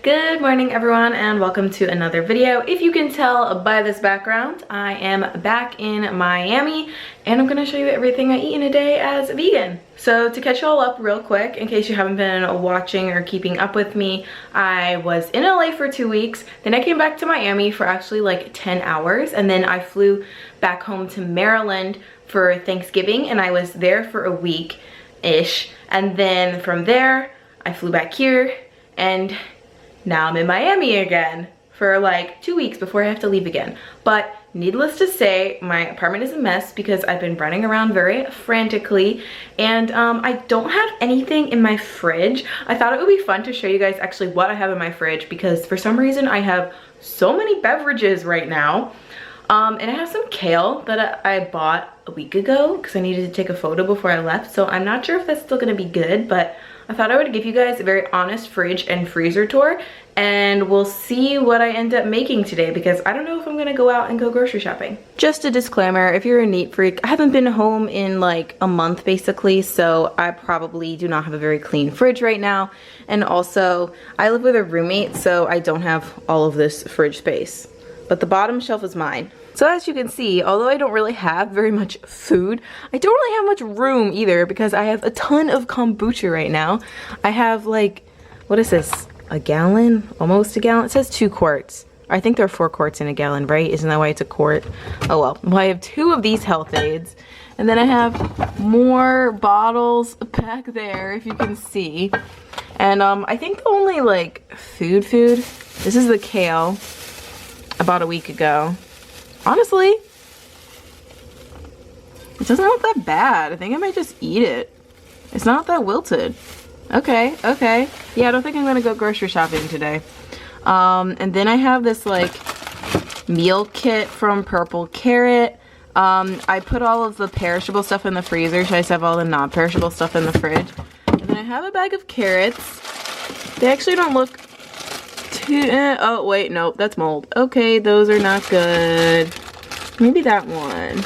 Good morning everyone and welcome to another video. If you can tell by this background, I am back in Miami and I'm gonna show you everything I eat in a day as a vegan. So to catch you all up real quick, in case you haven't been watching or keeping up with me, I was in LA for 2 weeks, then I came back to Miami for actually like 10 hours, and then I flew back home to Maryland for Thanksgiving and I was there for a week-ish, and then from there I flew back here and now I'm in Miami again for like 2 weeks before I have to leave again. But needless to say, my apartment is a mess because I've been running around very frantically, and I don't have anything in my fridge. I thought it would be fun to show you guys actually what I have in my fridge because for some reason I have so many beverages right now. And I have some kale that I bought a week ago because I needed to take a photo before I left, so I'm not sure if that's still gonna be good, but I thought I would give you guys a very honest fridge and freezer tour, and we'll see what I end up making today because I don't know if I'm gonna go out and go grocery shopping. Just a disclaimer, if you're a neat freak, I haven't been home in like a month basically, so I probably do not have a very clean fridge right now. And also, I live with a roommate, so I don't have all of this fridge space. But the bottom shelf is mine. So as you can see, although I don't really have very much food, I don't really have much room either because I have a ton of kombucha right now. I have like, what is this? A gallon? Almost a gallon? It says 2 quarts. I think there are 4 quarts in a gallon, right? Isn't that why it's a quart? Oh well. I have 2 of these health aids. And then I have more bottles back there, if you can see. And I think the only like food, this is the kale I bought a week ago. Honestly, it doesn't look that bad. I think I might just eat it. It's not that wilted. Okay. Yeah, I don't think I'm gonna go grocery shopping today. And then I have this like meal kit from Purple Carrot. I put all of the perishable stuff in the freezer, so I just have all the non-perishable stuff in the fridge. And then I have a bag of carrots. They actually don't look oh wait, nope, that's mold. Okay, those are not good. Maybe that one.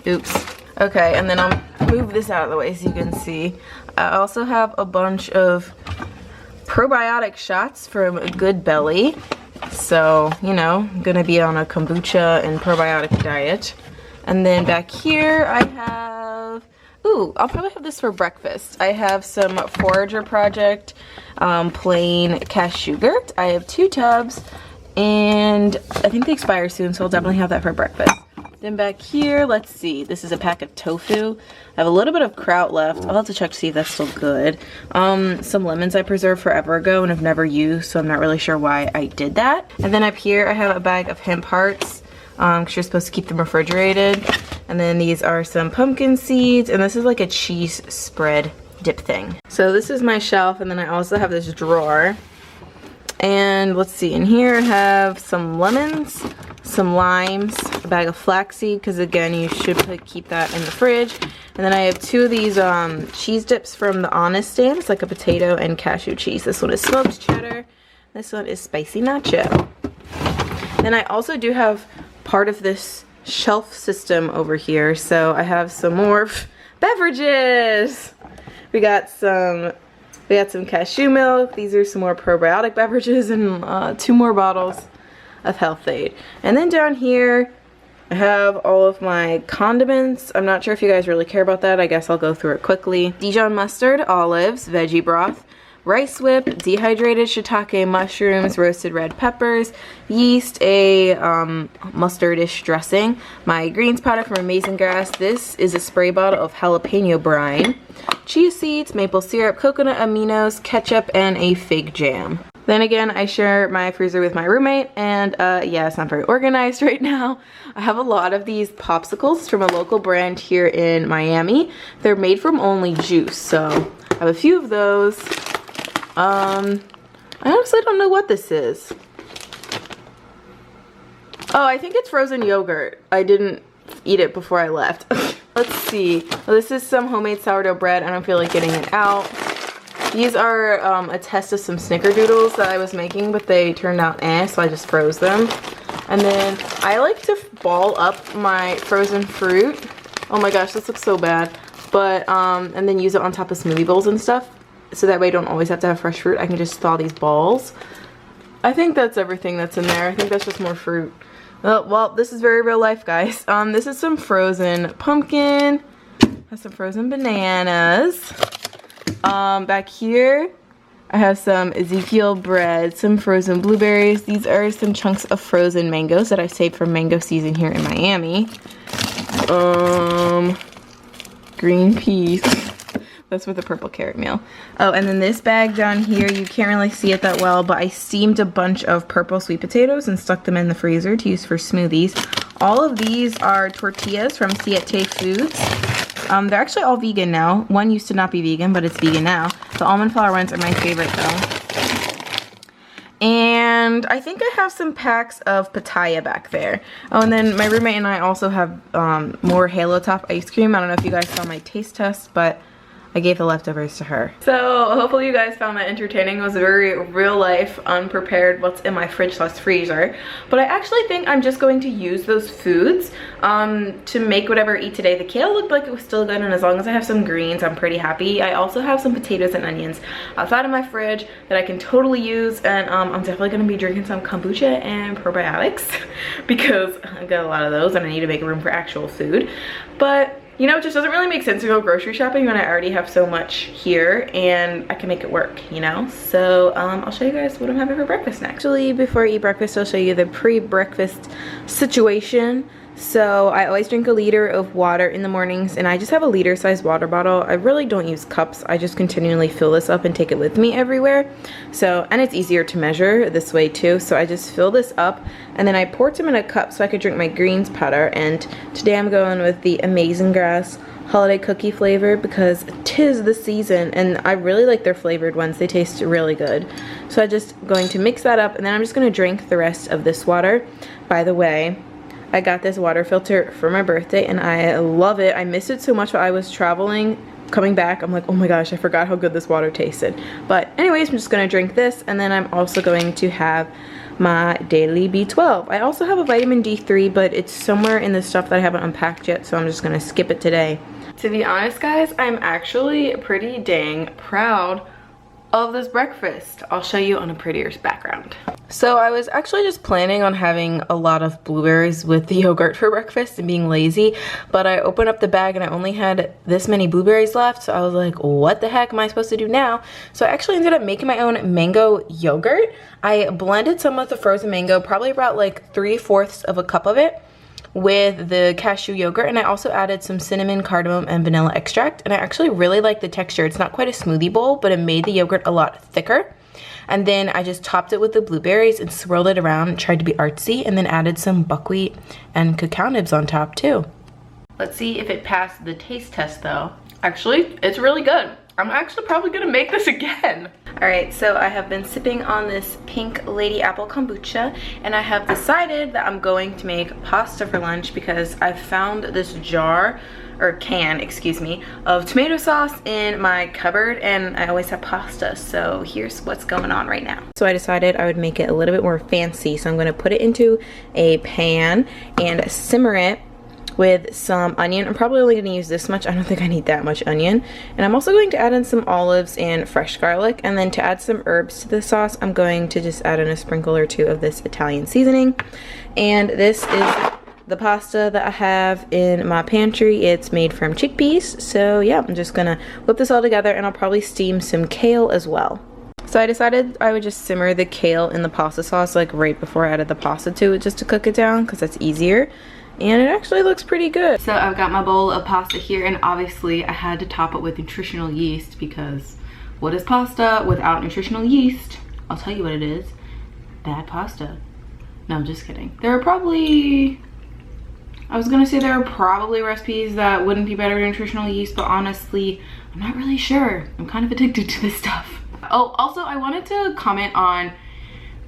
Oops. Okay, and then I'll move this out of the way so you can see. I also have a bunch of probiotic shots from Good Belly. So, you know, I'm gonna be on a kombucha and probiotic diet. And then back here I have, ooh, I'll probably have this for breakfast. I have some Forager Project plain cashew yogurt. I have 2 tubs and I think they expire soon, so I'll definitely have that for breakfast. Then back here, let's see, this is a pack of tofu. I have a little bit of kraut left. I'll have to check to see if that's still good. Some lemons I preserved forever ago and have never used, so I'm not really sure why I did that. And then up here I have a bag of hemp hearts because you're supposed to keep them refrigerated. And then these are some pumpkin seeds, and this is like a cheese spread dip thing. So this is my shelf, and then I also have this drawer. And let's see, in here I have some lemons, some limes, a bag of flaxseed, because again, you should keep that in the fridge. And then I have 2 of these cheese dips from the Honest Stand. It's like a potato and cashew cheese. This one is smoked cheddar. This one is spicy nacho. Then I also do have part of this shelf system over here, so I have some more beverages. We got some cashew milk. These are some more probiotic beverages and 2 more bottles of health aid. And then down here I have all of my condiments. I'm not sure if you guys really care about that. I guess I'll go through it quickly. Dijon mustard, olives, veggie broth, rice whip, dehydrated shiitake mushrooms, roasted red peppers, yeast, a mustardish dressing, my greens powder from Amazing Grass. This is a spray bottle of jalapeno brine, chia seeds, maple syrup, coconut aminos, ketchup, and a fig jam. Then again, I share my freezer with my roommate, and yeah, it's not very organized right now. I have a lot of these popsicles from a local brand here in Miami. They're made from only juice, so I have a few of those. I honestly don't know what this is. Oh, I think it's frozen yogurt. I didn't eat it before I left. Let's see. Well, this is some homemade sourdough bread. I don't feel like getting it out. These are a test of some snickerdoodles that I was making, but they turned out so I just froze them. And then I like to ball up my frozen fruit. Oh my gosh, this looks so bad. but and then use it on top of smoothie bowls and stuff, so that way I don't always have to have fresh fruit. I can just thaw these balls. I think that's everything that's in there. I think that's just more fruit. Well, this is very real life, guys. This is some frozen pumpkin. Has some frozen bananas. Back here, I have some Ezekiel bread, some frozen blueberries. These are some chunks of frozen mangoes that I saved for mango season here in Miami. Green peas. That's with the purple carrot meal. Oh, and then this bag down here, you can't really see it that well, but I steamed a bunch of purple sweet potatoes and stuck them in the freezer to use for smoothies. All of these are tortillas from Siete Foods. They're actually all vegan now. One used to not be vegan, but it's vegan now. The almond flour ones are my favorite though. And I think I have some packs of pitaya back there. Oh, and then my roommate and I also have more Halo Top ice cream. I don't know if you guys saw my taste test, but I gave the leftovers to her. So hopefully you guys found that entertaining. It was a very real life, unprepared what's in my fridge / freezer. But I actually think I'm just going to use those foods to make whatever I eat today. The kale looked like it was still good, and as long as I have some greens, I'm pretty happy. I also have some potatoes and onions outside of my fridge that I can totally use, and I'm definitely gonna be drinking some kombucha and probiotics because I got a lot of those and I need to make room for actual food. But you know, it just doesn't really make sense to go grocery shopping when I already have so much here and I can make it work, you know? So I'll show you guys what I'm having for breakfast next. Actually, before I eat breakfast, I'll show you the pre-breakfast situation. So I always drink a liter of water in the mornings, and I just have a liter-sized water bottle. I really don't use cups. I just continually fill this up and take it with me everywhere. So, and it's easier to measure this way too. So I just fill this up, and then I pour some in a cup so I could drink my greens powder. And today I'm going with the Amazing Grass holiday cookie flavor because 'tis the season, and I really like their flavored ones. They taste really good. So I'm just going to mix that up, and then I'm just going to drink the rest of this water. By the way, I got this water filter for my birthday and I love it. I missed it so much while I was traveling. Coming back, I'm like, oh my gosh, I forgot how good this water tasted. But anyways, I'm just gonna drink this, and then I'm also going to have my daily B12. I also have a vitamin D3, but it's somewhere in the stuff that I haven't unpacked yet, so I'm just gonna skip it today. To be honest, guys, I'm actually pretty dang proud of this breakfast. I'll show you on a prettier background. So I was actually just planning on having a lot of blueberries with the yogurt for breakfast and being lazy, but I opened up the bag and I only had this many blueberries left, so I was like, what the heck am I supposed to do now? So I actually ended up making my own mango yogurt. I blended some of the frozen mango, probably about like 3/4 of a cup of it, with the cashew yogurt, and I also added some cinnamon, cardamom, and vanilla extract, and I actually really like the texture. It's not quite a smoothie bowl, but it made the yogurt a lot thicker. And then I just topped it with the blueberries and swirled it around and tried to be artsy, and then added some buckwheat and cacao nibs on top too. Let's see if it passed the taste test though. Actually, it's really good. I'm actually probably gonna make this again. All right, so I have been sipping on this pink Lady Apple kombucha, and I have decided that I'm going to make pasta for lunch because I found this jar, or can, excuse me, of tomato sauce in my cupboard, and I always have pasta, so here's what's going on right now. So I decided I would make it a little bit more fancy, so I'm gonna put it into a pan and simmer it with some onion. I'm probably only gonna use this much. I don't think I need that much onion. And I'm also going to add in some olives and fresh garlic. And then to add some herbs to the sauce, I'm going to just add in a sprinkle or two of this Italian seasoning. And this is the pasta that I have in my pantry. It's made from chickpeas. So yeah, I'm just gonna whip this all together, and I'll probably steam some kale as well. So I decided I would just simmer the kale in the pasta sauce like right before I added the pasta to it, just to cook it down because that's easier. And it actually looks pretty good. So I've got my bowl of pasta here, and obviously I had to top it with nutritional yeast because what is pasta without nutritional yeast? I'll tell you what it is. Bad pasta. No, I'm just kidding. There are probably, I was gonna say there are probably recipes that wouldn't be better with nutritional yeast, but honestly, I'm not really sure. I'm kind of addicted to this stuff. Oh, also I wanted to comment on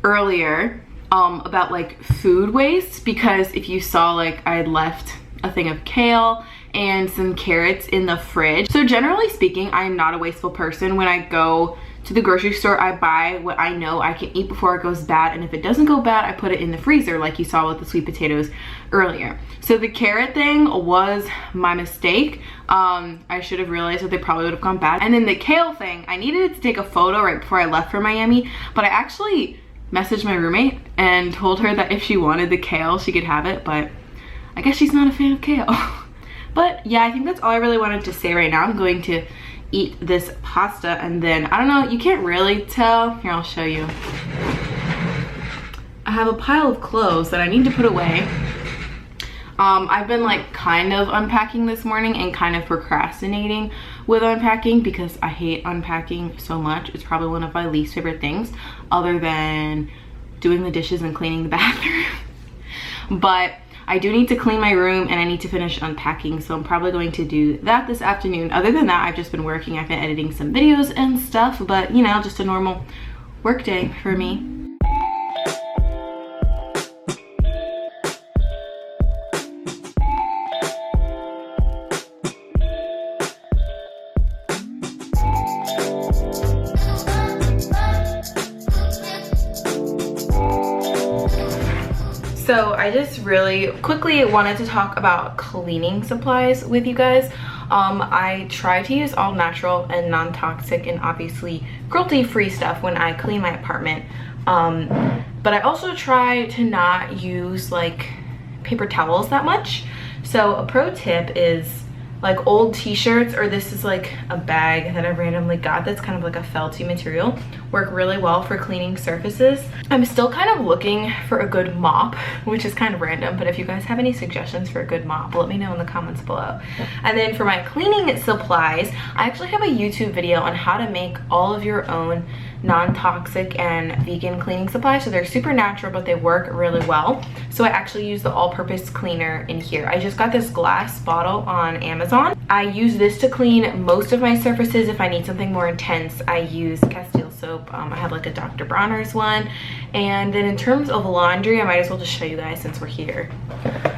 earlier about like food waste, because if you saw, like, I had left a thing of kale and some carrots in the fridge. So generally speaking, I am not a wasteful person. When I go to the grocery store, I buy what I know I can eat before it goes bad, and if it doesn't go bad, I put it in the freezer like you saw with the sweet potatoes earlier. So the carrot thing was my mistake. I should have realized that they probably would have gone bad. And then the kale thing, I needed to take a photo right before I left for Miami, but I actually messaged my roommate and told her that if she wanted the kale, she could have it, but I guess she's not a fan of kale. But yeah, I think that's all I really wanted to say right now. I'm going to eat this pasta, and then I don't know, you can't really tell. Here, I'll show you. I have a pile of clothes that I need to put away. I've been like kind of unpacking this morning and kind of procrastinating with unpacking because I hate unpacking so much. It's probably one of my least favorite things other than doing the dishes and cleaning the bathroom. But I do need to clean my room and I need to finish unpacking, so I'm probably going to do that this afternoon. Other than that, I've just been working. I've been editing some videos and stuff, but you know, just a normal work day for me. So I just really quickly wanted to talk about cleaning supplies with you guys. I try to use all natural and non-toxic and obviously cruelty-free stuff when I clean my apartment. But I also try to not use like paper towels that much. So a pro tip is like old t-shirts, or this is like a bag that I randomly got that's kind of like a felty material, work really well for cleaning surfaces. I'm still kind of looking for a good mop, which is kind of random, but if you guys have any suggestions for a good mop, let me know in the comments below. And then for my cleaning supplies, I actually have a YouTube video on how to make all of your own non-toxic and vegan cleaning supplies. So they're super natural, but they work really well. So I actually use the all-purpose cleaner in here. I just got this glass bottle on Amazon. I use this to clean most of my surfaces. If I need something more intense, I use Castile soap. I have like a Dr. Bronner's one. And then in terms of laundry, I might as well just show you guys since we're here.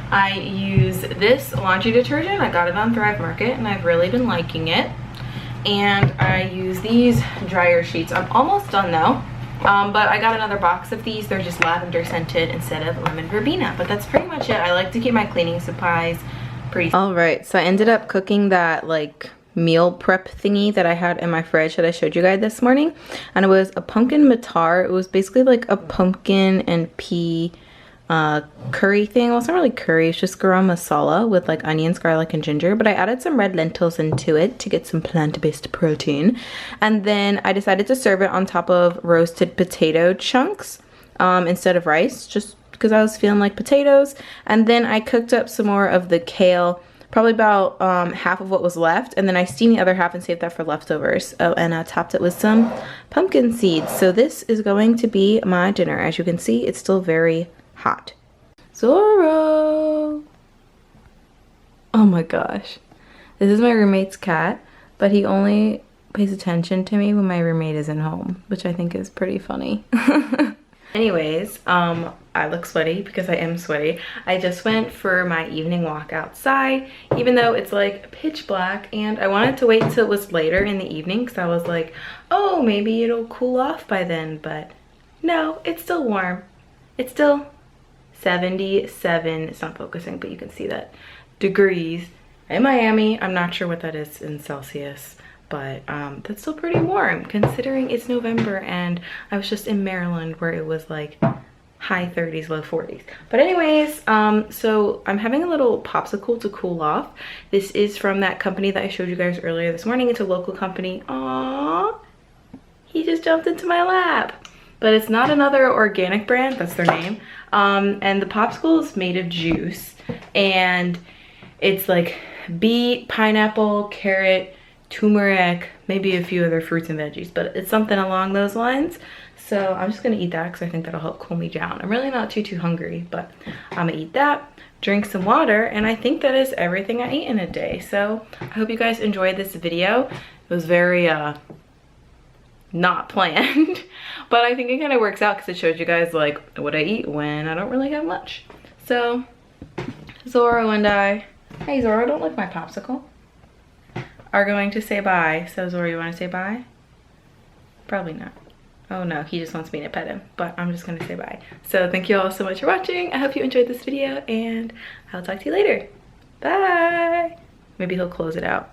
I use this laundry detergent. I got it on Thrive Market and I've really been liking it. And I use these dryer sheets. I'm almost done though, but I got another box of these. They're just lavender scented instead of lemon verbena, but that's pretty much it. I like to keep my cleaning supplies pretty. All right, so I ended up cooking that like meal prep thingy that I had in my fridge that I showed you guys this morning, and it was a pumpkin matar. It was basically like a pumpkin and pea curry thing. Well, it's not really curry, it's just garam masala with like onions, garlic, and ginger, but I added some red lentils into it to get some plant-based protein. And then I decided to serve it on top of roasted potato chunks instead of rice, just because I was feeling like potatoes. And then I cooked up some more of the kale, probably about half of what was left, and then I steamed the other half and saved that for leftovers. Oh, and I topped it with some pumpkin seeds. So this is going to be my dinner. As you can see, it's still very hot. Zorro! Oh my gosh. This is my roommate's cat, but he only pays attention to me when my roommate isn't home, which I think is pretty funny. Anyways, I look sweaty because I am sweaty. I just went for my evening walk outside, even though it's like pitch black, and I wanted to wait till it was later in the evening because I was like, oh, maybe it'll cool off by then, but no, it's still warm. It's still 77, it's not focusing, but you can see that, degrees in Miami. I'm not sure what that is in Celsius, but that's still pretty warm considering it's November and I was just in Maryland where it was like high 30s, low 40s. But anyways, so I'm having a little popsicle to cool off. This is from that company that I showed you guys earlier this morning. It's a local company. Aww, he just jumped into my lap. But it's not another organic brand, that's their name. And the popsicle is made of juice, and it's like beet, pineapple, carrot, turmeric, maybe a few other fruits and veggies, but it's something along those lines. So I'm just gonna eat that because I think that'll help cool me down. I'm really not too hungry, but I'm gonna eat that, drink some water, and I think that is everything I eat in a day. So I hope you guys enjoyed this video. It was very not planned, but I think it kind of works out because it shows you guys like what I eat when I don't really have much. So Zorro and I, hey Zorro, don't lick my popsicle, are going to say bye. So Zorro, you want to say bye? Probably not. Oh no, he just wants me to pet him, but I'm just gonna say bye. So thank you all so much for watching. I hope you enjoyed this video, and I'll talk to you later. Bye. Maybe he'll close it out.